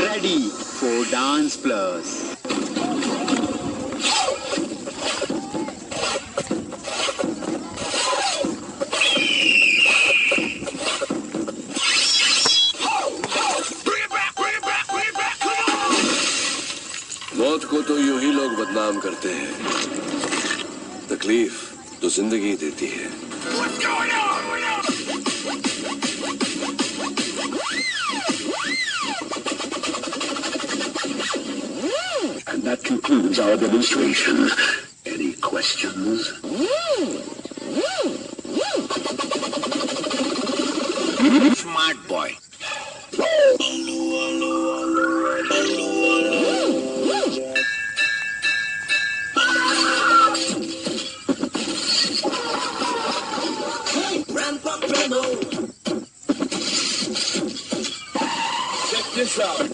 Ready for dance plus. मौत को तो यूं ही लोग बदनाम करते हैं, तकलीफ तो जिंदगी देती है। And that concludes our demonstration. Any questions? Smart boy. Check this out.